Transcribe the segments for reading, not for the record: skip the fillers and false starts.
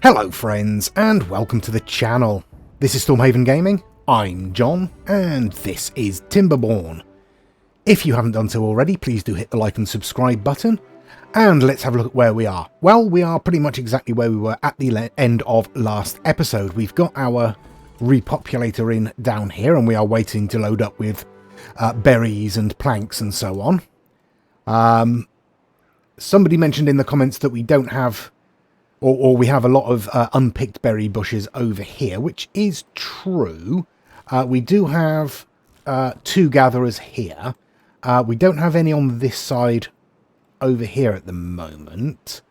Hello friends, and welcome to the channel. This is Stormhaven Gaming, I'm John, and this is Timberborn. If you haven't done so already, please do hit the like and subscribe button, and let's have a look at where we are. Well, we are pretty much exactly where we were at the end of last episode. We've got our repopulator in down here, and we are waiting to load up with berries and planks and so on. Somebody mentioned in the comments that we don't have, or we have a lot of unpicked berry bushes over here, which is true. We do have 2 gatherers here. We don't have any on this side over here at the moment.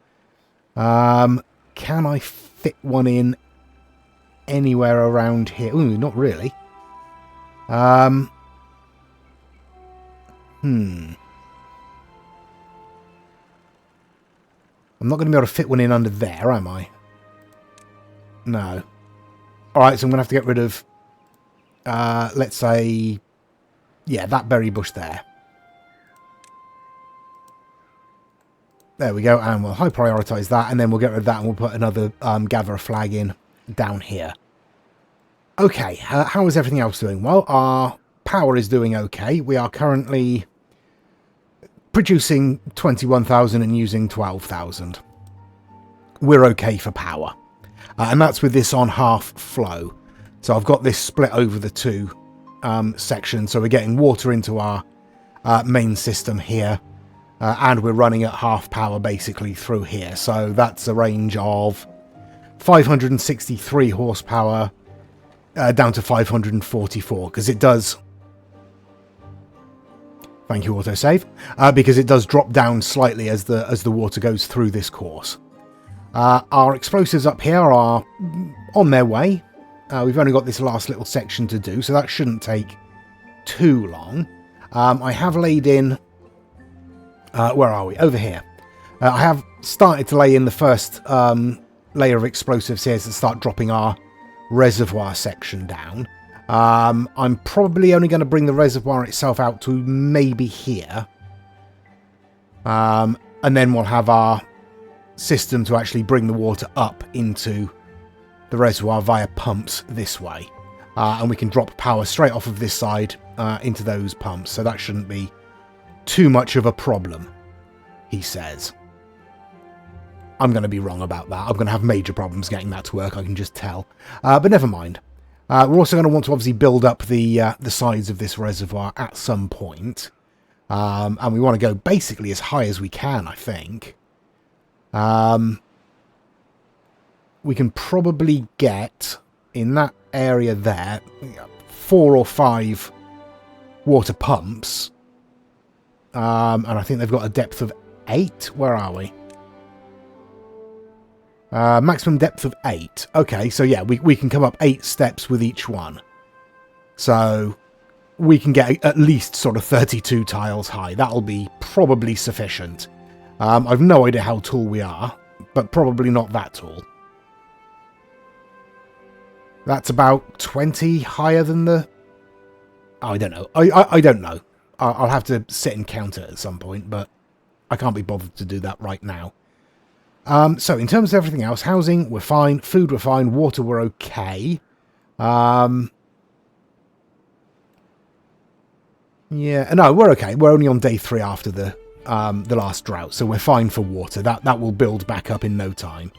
Can I fit one in anywhere around here? Ooh, not really. I'm not going to be able to fit one in under there, am I? No. Alright, so I'm going to have to get rid of, let's say, yeah, that berry bush there. There we go, and we'll high prioritise that, and then we'll get rid of that, and we'll put another gatherer flag in down here. Okay, how is everything else doing? Well, our power is doing okay. We are currently producing 21,000 and using 12,000. We're okay for power. And that's with this on half flow. So I've got this split over the 2 sections. So we're getting water into our main system here. And we're running at half power basically through here. So that's a range of 563 horsepower down to 544. Because it does... Thank you, autosave. Because it does drop down slightly as the water goes through this course. Our explosives up here are on their way. We've only got this last little section to do, so that shouldn't take too long. I have laid in... where are we? Over here. I have started to lay in the first layer of explosives here to start dropping our reservoir section down. I'm probably only going to bring the reservoir itself out to maybe here. And then we'll have our system to actually bring the water up into the reservoir via pumps this way. And we can drop power straight off of this side into those pumps. So that shouldn't be too much of a problem, he says. I'm going to be wrong about that. I'm going to have major problems getting that to work, I can just tell. But never mind. We're also going to want to obviously build up the sides of this reservoir at some point. And we want to go basically as high as we can, I think. We can probably get, in that area there, 4 or 5 water pumps. And I think they've got a depth of 8. Where are we? Maximum depth of 8. Okay, so yeah, we can come up 8 steps with each one. So we can get at least sort of 32 tiles high. That'll be probably sufficient. I've no idea how tall we are, but probably not that tall. That's about 20 higher than the... Oh, I don't know. I don't know. I'll have to sit and count it at some point, but I can't be bothered to do that right now. So, in terms of everything else, housing, we're fine. Food, we're fine. Water, we're okay. Yeah, no, we're okay. We're only on day 3 after the last drought, so we're fine for water. That will build back up in no time.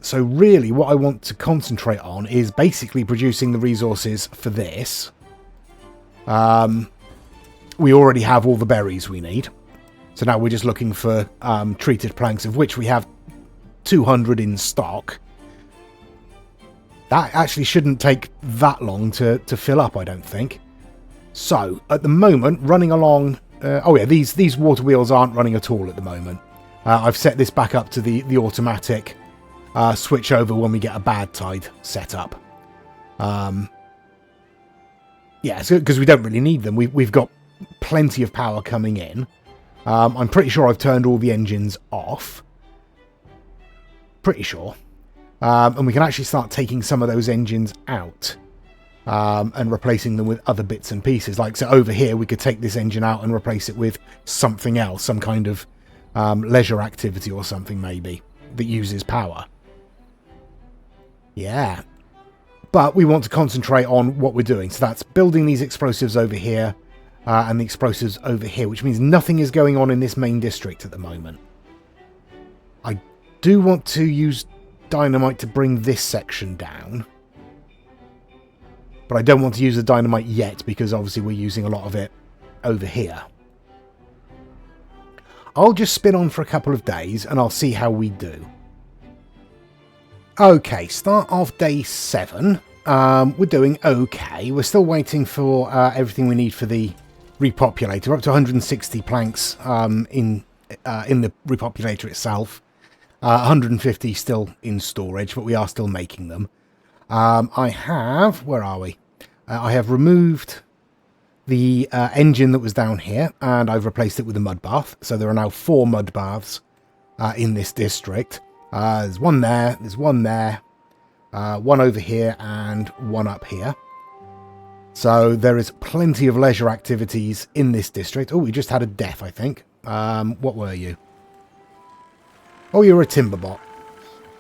So, really, what I want to concentrate on is basically producing the resources for this. We already have all the berries we need. So now we're just looking for treated planks, of which we have 200 in stock. That actually shouldn't take that long to fill up, I don't think. So, at the moment, running along... oh yeah, these water wheels aren't running at all at the moment. I've set this back up to the automatic switch over when we get a bad tide set up. Yeah, because we don't really need them. We've got plenty of power coming in. I'm pretty sure I've turned all the engines off. Pretty sure. And we can actually start taking some of those engines out. And replacing them with other bits and pieces. Like, so over here, we could take this engine out and replace it with something else. Some kind of leisure activity or something, maybe, that uses power. Yeah. But we want to concentrate on what we're doing. So that's building these explosives over here and the explosives over here, which means nothing is going on in this main district at the moment. I do want to use dynamite to bring this section down. But I don't want to use the dynamite yet because obviously we're using a lot of it over here. I'll just spin on for a couple of days and I'll see how we do. Okay, start of day 7. We're doing okay. We're still waiting for everything we need for the repopulator. We're up to 160 planks in the repopulator itself. 150 still in storage, but we are still making them. I have... Where are we? I have removed the engine that was down here, and I've replaced it with a mud bath. So there are now 4 mud baths in this district. There's one there, there's one there, one over here, and one up here. So there is plenty of leisure activities in this district. Oh, we just had a death, I think. What were you? Oh, you're a Timberbot.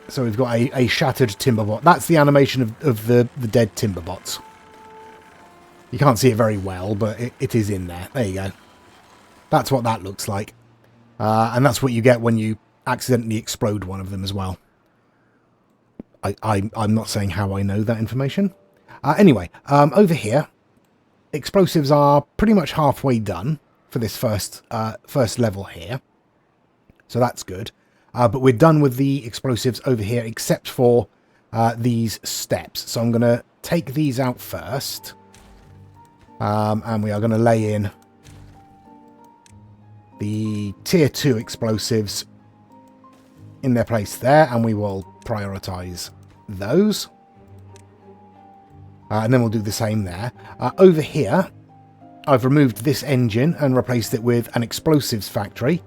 So we've got a shattered Timberbot. That's the animation of the dead Timberbots. You can't see it very well, but it is in there. There you go. That's what that looks like. And that's what you get when you accidentally explode one of them as well. I'm not saying how I know that information. Anyway, over here, explosives are pretty much halfway done for this first level here. So that's good. But we're done with the explosives over here, except for these steps. So I'm going to take these out first. And we are going to lay in the tier 2 explosives in their place there. And we will prioritize those. And then we'll do the same there. Over here, I've removed this engine and replaced it with an explosives factory.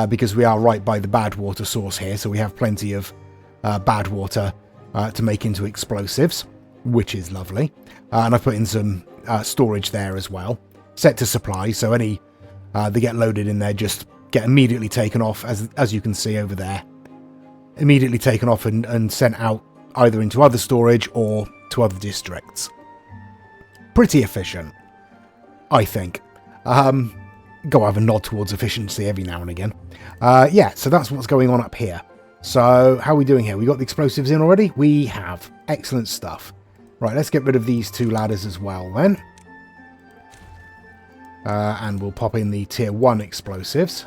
Because we are right by the bad water source here, so we have plenty of bad water to make into explosives, which is lovely. And I've put in some storage there as well, set to supply, so any they get loaded in there just get immediately taken off, as you can see over there. Immediately taken off and sent out either into other storage or to other districts. Pretty efficient, I think. Go have a nod towards efficiency every now and again. Yeah, so that's what's going on up here. So, how are we doing here? We got the explosives in already? We have. Excellent stuff. Right, let's get rid of these 2 ladders as well then. And we'll pop in the tier 1 explosives.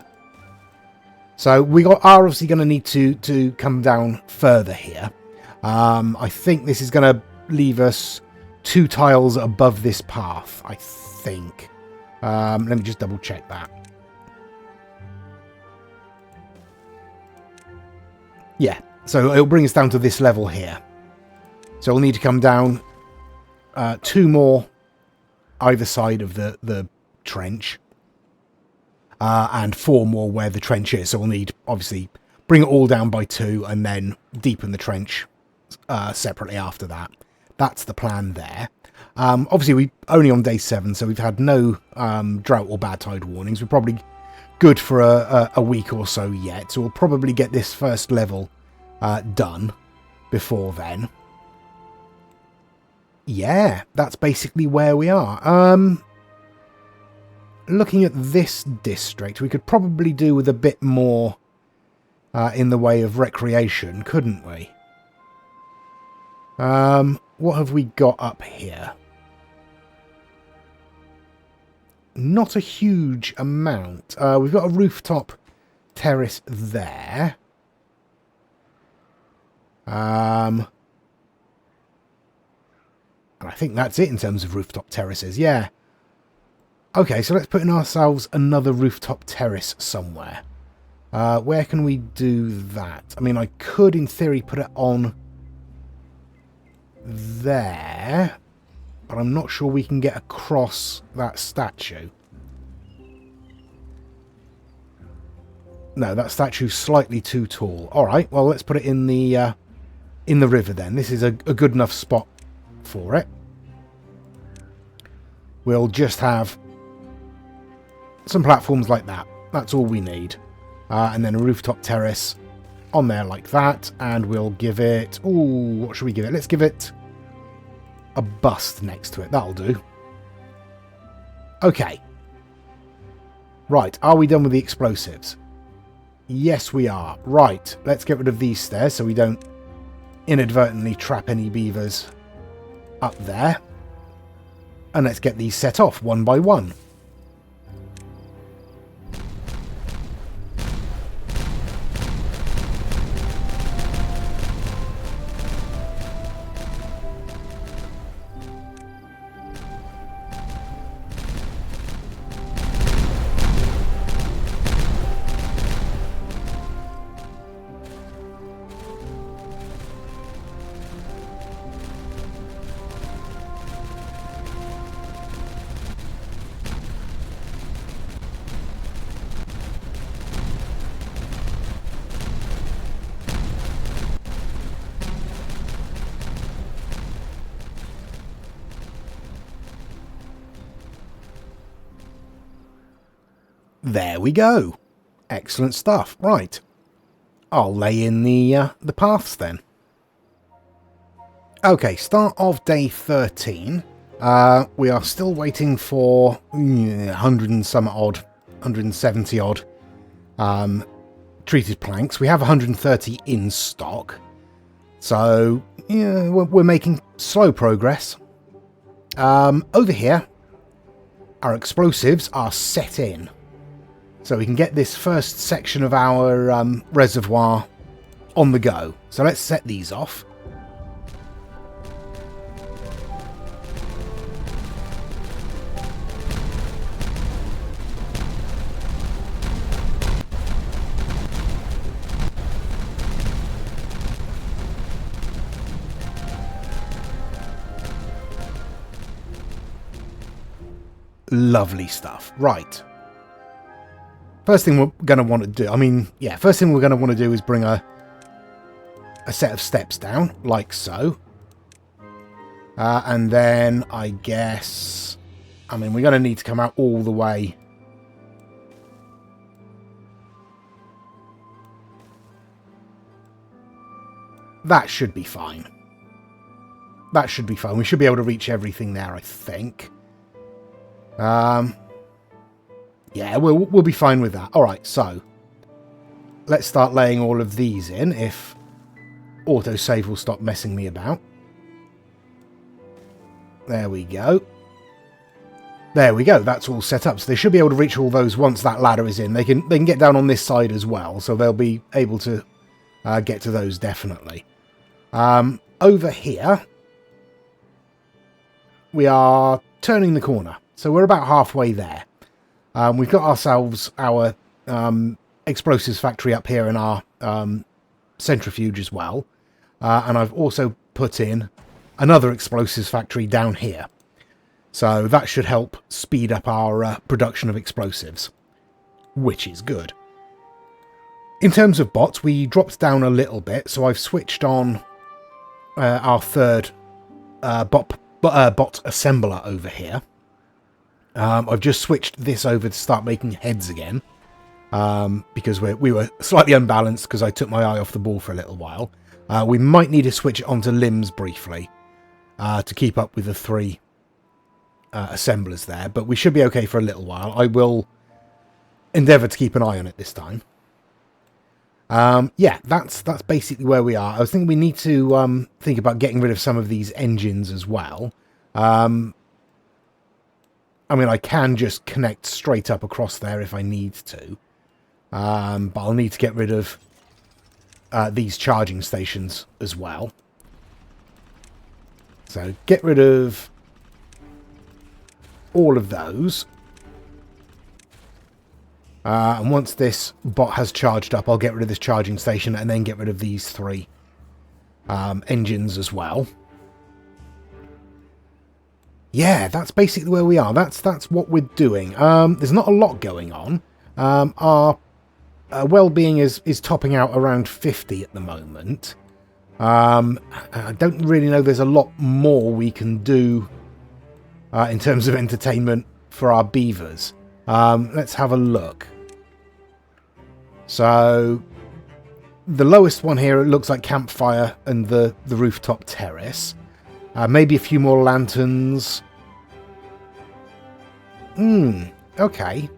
So, we are obviously going to need to come down further here. I think this is going to leave us 2 tiles above this path, I think. Let me just double check that. Yeah, so it'll bring us down to this level here. So we'll need to come down 2 more either side of the trench. And 4 more where the trench is. So we'll need, obviously, bring it all down by 2 and then deepen the trench separately after that. That's the plan there. Obviously, we're only on day 7, so we've had no drought or bad tide warnings. We're probably good for a week or so yet, so we'll probably get this first level done before then. Yeah, that's basically where we are. Looking at this district, we could probably do with a bit more in the way of recreation, couldn't we? What have we got up here? Not a huge amount. We've got a rooftop terrace there. And I think that's it in terms of rooftop terraces, yeah. Okay, so let's put in ourselves another rooftop terrace somewhere. Where can we do that? I mean, I could, in theory, put it on there, but I'm not sure we can get across that statue. No, that statue's slightly too tall. Alright, well, let's put it in the river then. This is a good enough spot for it. We'll just have some platforms like that. That's all we need. And then a rooftop terrace on there like that, and we'll give it... Ooh, what should we give it? Let's give it a bust next to it. That'll do. Okay. Right, are we done with the explosives? Yes, we are. Right, let's get rid of these stairs so we don't inadvertently trap any beavers up there. And let's get these set off one by one. There we go. Excellent stuff. Right. I'll lay in the paths then. Okay, start of day 13. We are still waiting for 100 and some odd, 170 odd treated planks. We have 130 in stock. So, yeah, we're making slow progress. Over here, our explosives are set in. So we can get this first section of our reservoir on the go. So let's set these off. Lovely stuff. Right. First thing we're going to want to do, first thing we're going to want to do is bring a set of steps down, like so. And then, I guess, we're going to need to come out all the way. That should be fine. That should be fine. We should be able to reach everything there, I think. Yeah, we'll be fine with that. Alright, so let's start laying all of these in if autosave will stop messing me about. There we go. There we go. That's all set up. So they should be able to reach all those once that ladder is in. They can get down on this side as well, so they'll be able to get to those definitely. Over here, we are turning the corner. So we're about halfway there. We've got ourselves our explosives factory up here in our centrifuge as well. And I've also put in another explosives factory down here. So that should help speed up our production of explosives, which is good. In terms of bots, we dropped down a little bit, so I've switched on our third bot assembler over here. I've just switched this over to start making heads again, because we were slightly unbalanced because I took my eye off the ball for a little while. We might need to switch it onto limbs briefly to keep up with the three assemblers there, but we should be okay for a little while. I will endeavour to keep an eye on it this time. Yeah, that's basically where we are. I was thinking we need to think about getting rid of some of these engines as well. I can just connect straight up across there if I need to. But I'll need to get rid of these charging stations as well. So get rid of all of those. And once this bot has charged up, I'll get rid of this charging station and then get rid of these three engines as well. Yeah, that's basically where we are. That's what we're doing. There's not a lot going on. Our well-being is topping out around 50 at the moment. I don't really know there's a lot more we can do in terms of entertainment for our beavers. Let's have a look. So, the lowest one here, it looks like campfire and the rooftop terrace. Maybe a few more lanterns. Okay.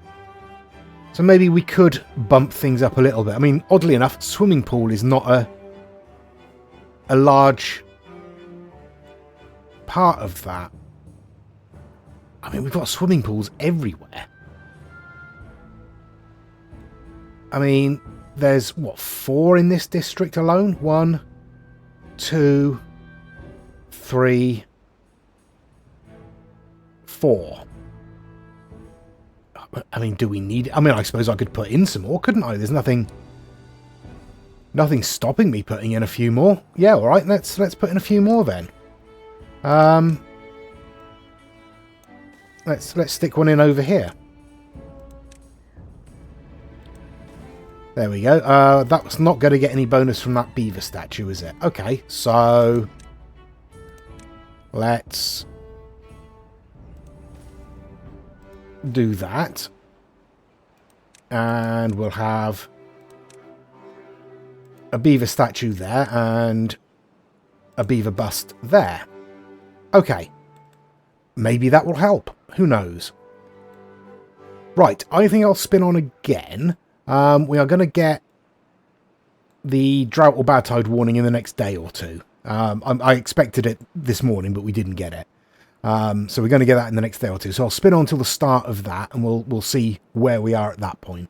So maybe we could bump things up a little bit. I mean, oddly enough, swimming pool is not a large part of that. I mean, we've got swimming pools everywhere. I mean, there's, what, 4 in this district alone? 1, 2, 3, 4. I mean, do we need... I mean, I suppose I could put in some more, couldn't I? There's nothing stopping me putting in a few more. Yeah, all right, let's put in a few more then. Let's stick one in over here. There we go. That's not going to get any bonus from that beaver statue, is it? Okay, so let's do that. And we'll have a beaver statue there and a beaver bust there. Okay. Maybe that will help. Who knows? Right, I think I'll spin on again. We are going to get the drought or bad tide warning in the next day or two. I expected it this morning, but we didn't get it. So we're going to get that in the next day or two. So I'll spin on until the start of that, and we'll see where we are at that point.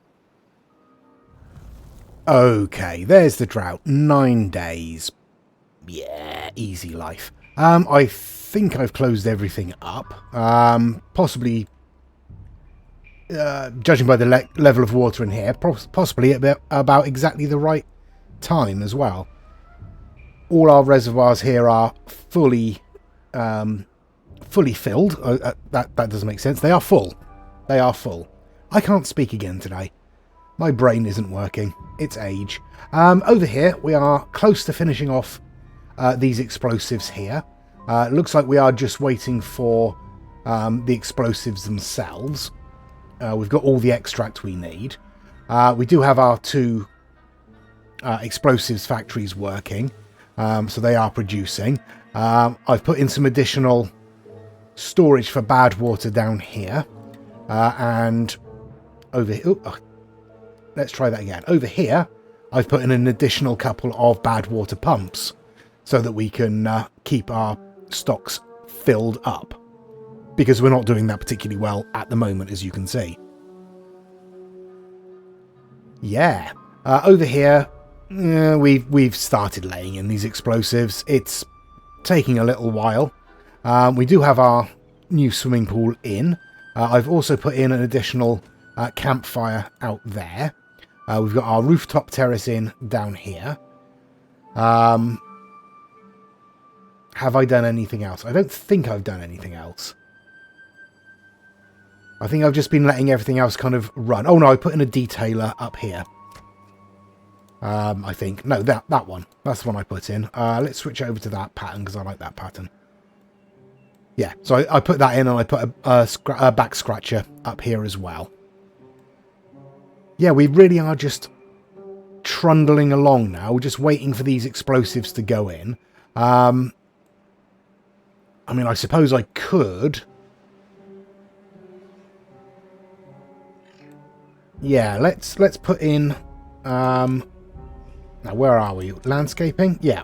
Okay, there's the drought. 9 days. Yeah, easy life. I think I've closed everything up. Possibly, judging by the level of water in here, possibly about exactly the right time as well. All our reservoirs here are fully filled. That doesn't make sense. They are full. They are full. I can't speak again today. My brain isn't working. It's age. Over here, we are close to finishing off these explosives here. It looks like we are just waiting for the explosives themselves. We've got all the extract we need. We do have our 2 explosives factories working, so they are producing. I've put in some additional storage for bad water down here, and over here. Let's try that again. Over here, I've put in an additional couple of bad water pumps so that we can keep our stocks filled up, because we're not doing that particularly well at the moment, as you can see. Yeah, over here, we've started laying in these explosives. It's taking a little while. We do have our new swimming pool in. I've also put in an additional campfire out there. We've got our rooftop terrace in down here. Have I done anything else? I don't think I've done anything else. I think I've just been letting everything else kind of run. Oh no, I put in a detailer up here. I think. No, that one. That's the one I put in. Let's switch over to that pattern because I like that pattern. Yeah, so I put that in, and I put a back scratcher up here as well. Yeah, we really are just trundling along now. We're just waiting for these explosives to go in. I mean, I suppose I could. Yeah, let's put in. Now, where are we? Landscaping? Yeah.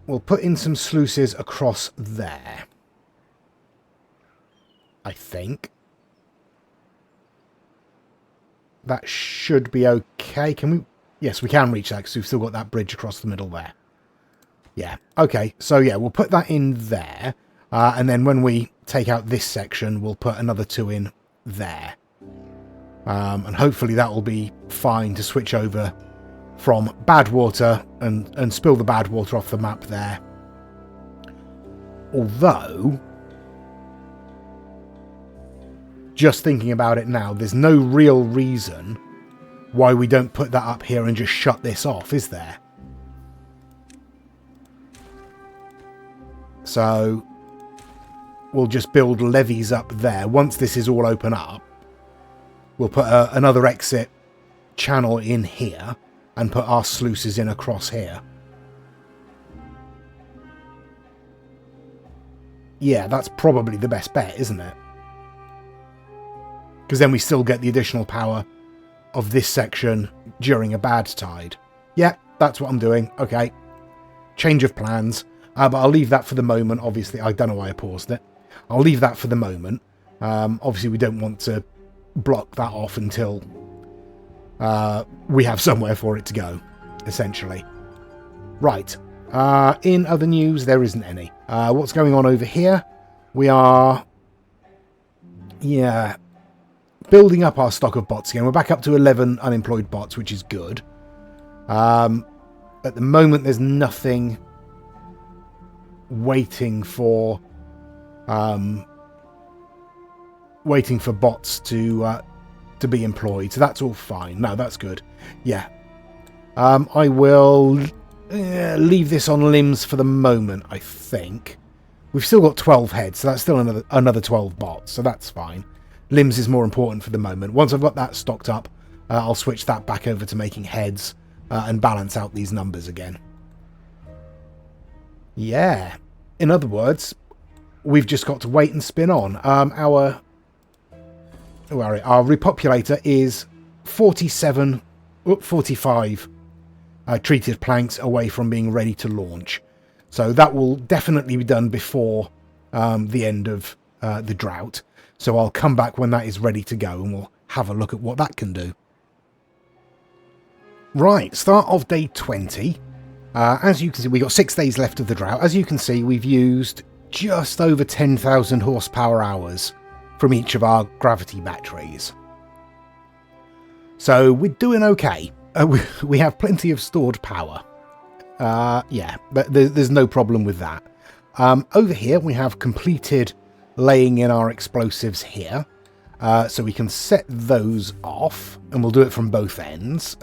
We'll put in some sluices across there. I think. That should be okay. Can we? Yes, we can reach that because we've still got that bridge across the middle there. Yeah. Okay. So, yeah, we'll put that in there. And then when we take out this section, we'll put another 2 in there. And hopefully that will be fine to switch over from bad water and spill the bad water off the map there. Although, just thinking about it now, there's no real reason why we don't put that up here and just shut this off, is there? So we'll just build levees up there. Once this is all open up, we'll put another exit channel in here and put our sluices in across here. Yeah, that's probably the best bet, isn't it? Because then we still get the additional power of this section during a bad tide. Yeah, that's what I'm doing. Okay. Change of plans. But I'll leave that for the moment. Obviously, I don't know why I paused it. I'll leave that for the moment. Obviously, we don't want to block that off until we have somewhere for it to go, essentially. Right. In other news, there isn't any. What's going on over here? We are... Yeah... building up our stock of bots again. We're back up to 11 unemployed bots, which is good. At the moment, there's nothing waiting for bots to be employed. So that's all fine. No, that's good. Yeah. I will leave this on limbs for the moment, I think. We've still got 12 heads, so that's still another 12 bots, so that's fine. Limbs is more important for the moment. Once I've got that stocked up, I'll switch that back over to making heads and balance out these numbers again. Yeah. In other words, we've just got to wait and spin on. Our repopulator is 45 treated planks away from being ready to launch. So that will definitely be done before the end of the drought. So I'll come back when that is ready to go and we'll have a look at what that can do. Right, start of day 20. As you can see, we've got 6 days left of the drought. As you can see, we've used just over 10,000 horsepower hours from each of our gravity batteries. So we're doing okay. We have plenty of stored power. Yeah, but there's no problem with that. Over here, we have completed laying in our explosives here. So we can set those off, and we'll do it from both ends.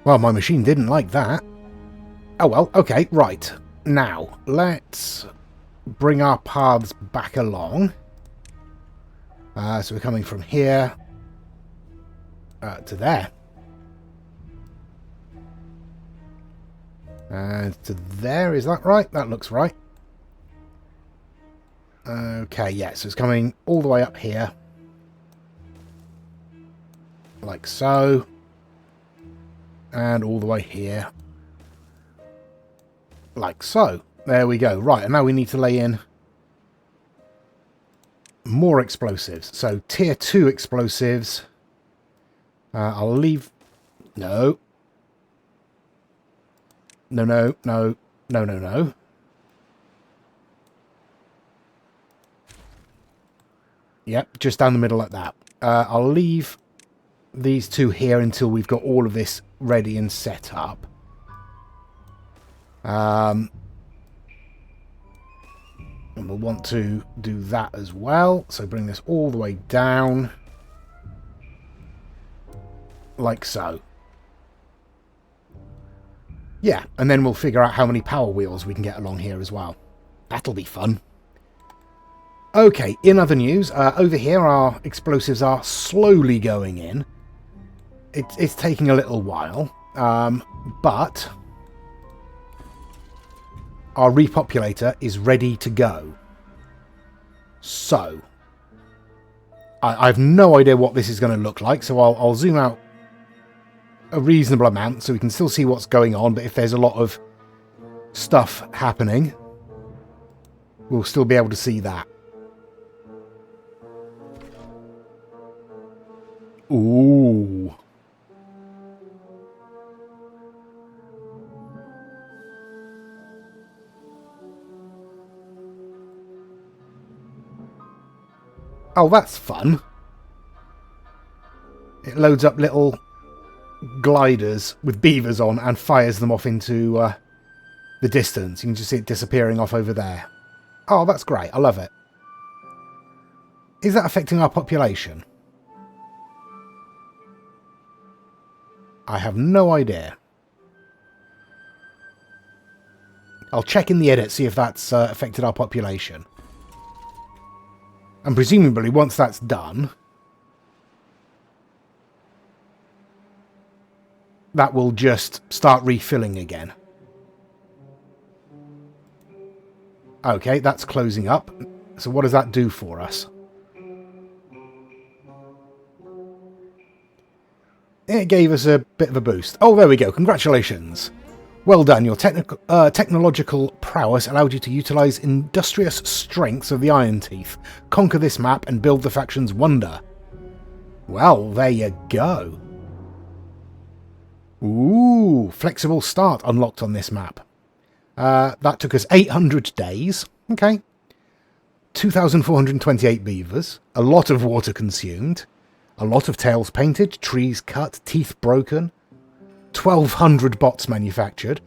Well, my machine didn't like that. Oh well, okay, right. Now, let's bring our paths back along. So we're coming from here to there. And to there, is that right? That looks right. Okay, yeah, so it's coming all the way up here. Like so. And all the way here. Like so. There we go. Right, and now we need to lay in more explosives. So, tier 2 explosives. I'll leave... No. No, no, no. No, no, no. Yep, just down the middle like that. I'll leave these two here until we've got all of this ready and set up. And we'll want to do that as well. So bring this all the way down. Like so. Yeah, and then we'll figure out how many power wheels we can get along here as well. That'll be fun. Okay, in other news, over here our explosives are slowly going in. It's taking a little while, but our repopulator is ready to go. So, I have no idea what this is going to look like, so I'll zoom out a reasonable amount so we can still see what's going on, but if there's a lot of stuff happening, we'll still be able to see that. Ooh. Oh, that's fun. It loads up little gliders with beavers on and fires them off into the distance. You can just see it disappearing off over there. Oh, that's great. I love it. Is that affecting our population? I have no idea. I'll check in the edit, see if that's affected our population. And presumably, once that's done, that will just start refilling again. Okay, that's closing up. So what does that do for us? It gave us a bit of a boost. Oh, there we go. Congratulations. Well done. Your technological prowess allowed you to utilise industrious strengths of the Iron Teeth, conquer this map and build the faction's wonder. Well, there you go. Ooh, flexible start unlocked on this map. That took us 800 days. Okay. 2,428 beavers. A lot of water consumed. A lot of tails painted, trees cut, teeth broken. 1,200 bots manufactured.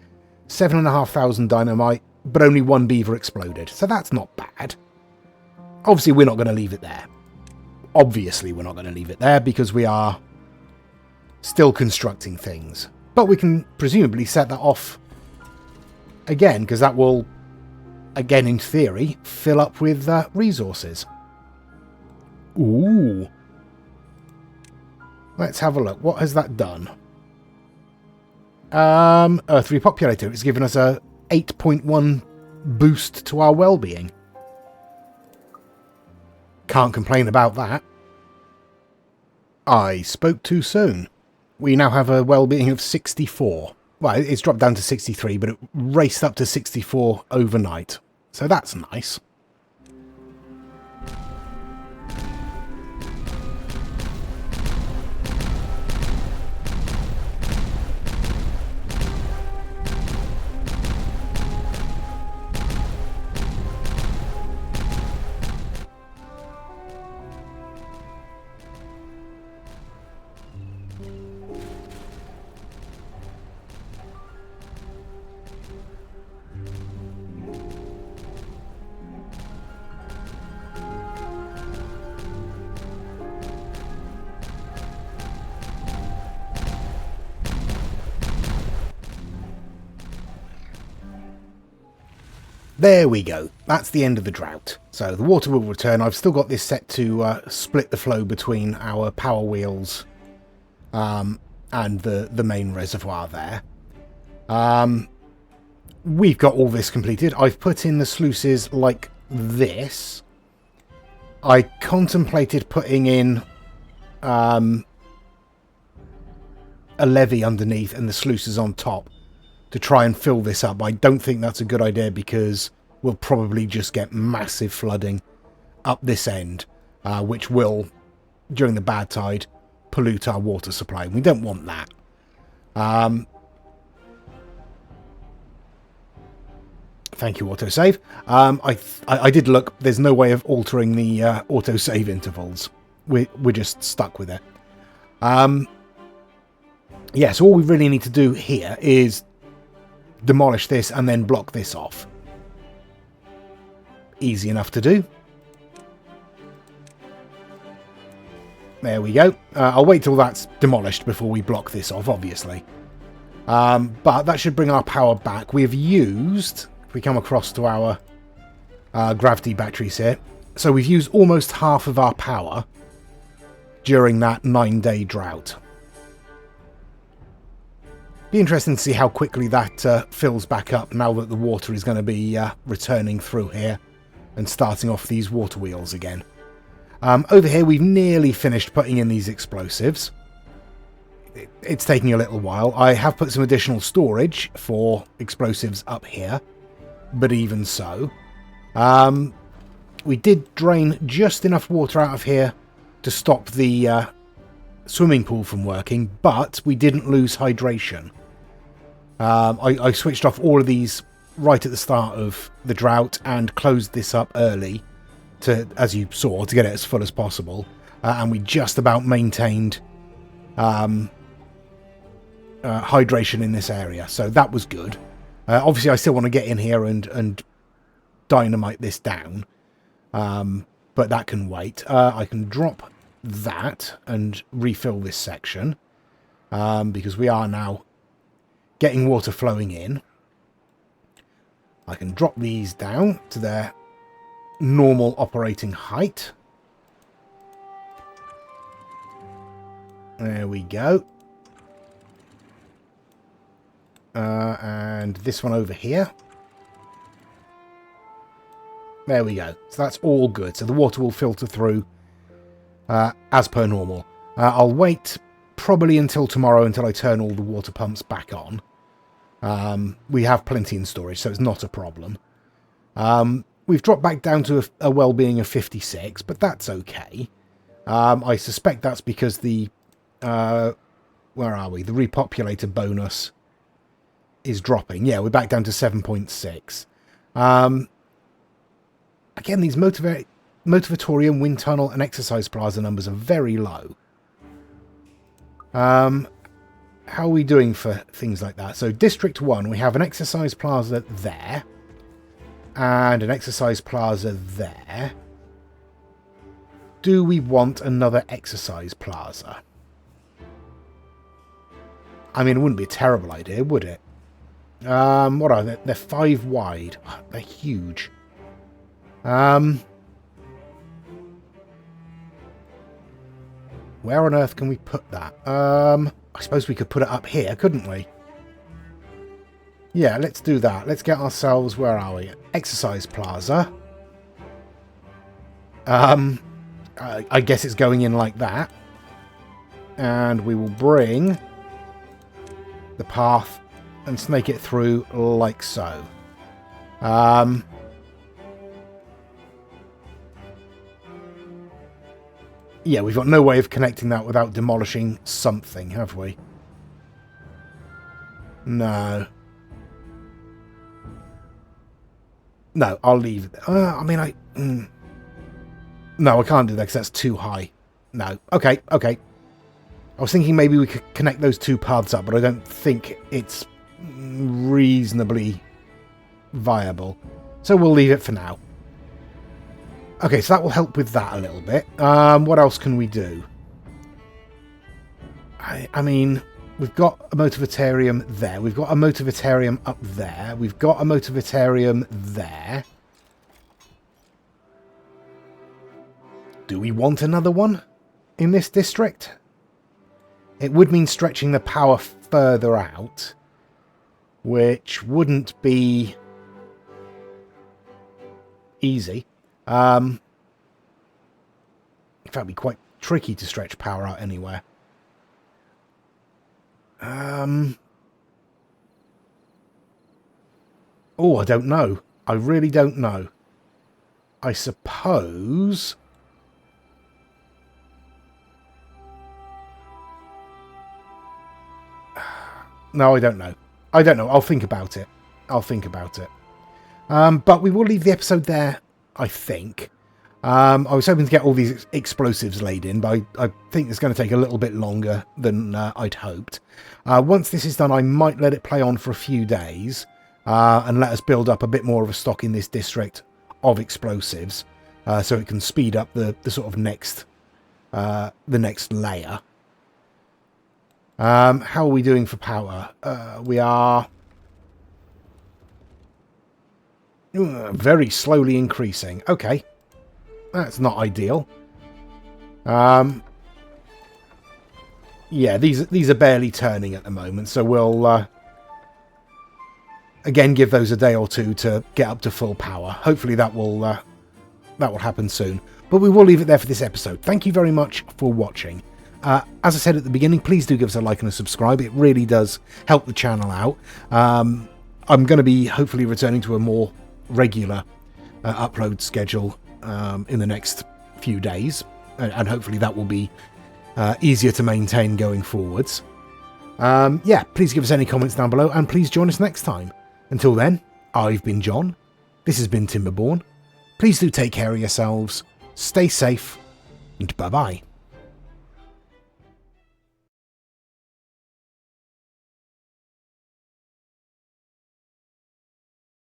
7,500 dynamite, but only one beaver exploded. So that's not bad. Obviously, we're not going to leave it there. Obviously, we're not going to leave it there because we are still constructing things. But we can presumably set that off again, because that will, again in theory, fill up with resources. Ooh. Let's have a look. What has that done? EarthRepopulator. It's given us a 8.1 boost to our well-being. Can't complain about that. I spoke too soon. We now have a well-being of 64. Well, it's dropped down to 63, but it raced up to 64 overnight. So that's nice. There we go. That's the end of the drought. So the water will return. I've still got this set to split the flow between our power wheels and the main reservoir there. We've got all this completed. I've put in the sluices like this. I contemplated putting in a levee underneath and the sluices on top to try and fill this up. I don't think that's a good idea because we'll probably just get massive flooding up this end, which will, during the bad tide, pollute our water supply. We don't want that. Thank you, autosave. I did look. There's no way of altering the autosave intervals. We're just stuck with it. Yeah, so all we really need to do here is demolish this and then block this off. Easy enough to do. There we go. I'll wait till that's demolished before we block this off, obviously. But that should bring our power back. We have used, if we come across to our gravity batteries here, so we've used almost half of our power during that 9-day drought. Be interesting to see how quickly that fills back up now that the water is going to be returning through here and starting off these water wheels again. Over here we've nearly finished putting in these explosives. It's taking a little while. I have put some additional storage for explosives up here, but even so. We did drain just enough water out of here to stop the swimming pool from working, but we didn't lose hydration. I switched off all of these right at the start of the drought and closed this up early to, as you saw, to get it as full as possible. And we just about maintained hydration in this area, so that was good. Obviously I still want to get in here and dynamite this down, but that can wait. I can drop that and refill this section, because we are now getting water flowing in. I can drop these down to their normal operating height. There we go. And this one over here. There we go. So that's all good. So the water will filter through as per normal. I'll wait probably until tomorrow until I turn all the water pumps back on. We have plenty in storage, so it's not a problem. We've dropped back down to a well-being of 56, but that's okay. I suspect that's because the... where are we? The repopulator bonus is dropping. Yeah, we're back down to 7.6. Again, these motivatorium, wind tunnel, and exercise plaza numbers are very low. How are we doing for things like that? So, District 1, we have an exercise plaza there. And an exercise plaza there. Do we want another exercise plaza? I mean, it wouldn't be a terrible idea, would it? What are they? They're 5 wide. They're huge. Where on earth can we put that? I suppose we could put it up here, couldn't we? Yeah, let's do that. Let's get ourselves... Where are we? Exercise plaza. I guess it's going in like that. And we will bring the path and snake it through like so. Yeah, we've got no way of connecting that without demolishing something, have we? No. No, I'll leave it. I mean, No, I can't do that because that's too high. No. Okay, okay. I was thinking maybe we could connect those two paths up, but I don't think it's reasonably viable. So we'll leave it for now. Okay, so that will help with that a little bit. What else can we do? I mean, we've got a motivatarium there. We've got a motivatarium up there. We've got a motivatarium there. Do we want another one in this district? It would mean stretching the power further out, which wouldn't be easy. In fact, it'd be quite tricky to stretch power out anywhere. Oh, I don't know. I really don't know. I suppose... No, I don't know. I don't know. I'll think about it. I'll think about it. But we will leave the episode there, I think. I was hoping to get all these explosives laid in, but I think it's going to take a little bit longer than I'd hoped. Once this is done, I might let it play on for a few days and let us build up a bit more of a stock in this district of explosives, so it can speed up the sort of next layer. How are we doing for power? We are very slowly increasing. Okay. That's not ideal. Yeah, these are barely turning at the moment, so we'll again give those a day or two to get up to full power. Hopefully that will happen soon. But we will leave it there for this episode. Thank you very much for watching. As I said at the beginning, please do give us a like and a subscribe. It really does help the channel out. I'm going to be hopefully returning to a more regular upload schedule in the next few days, and hopefully that will be easier to maintain going forwards. Yeah, please give us any comments down below, and please join us next time. Until then, I've been John. This has been Timberborn. Please do take care of yourselves, stay safe, and bye-bye.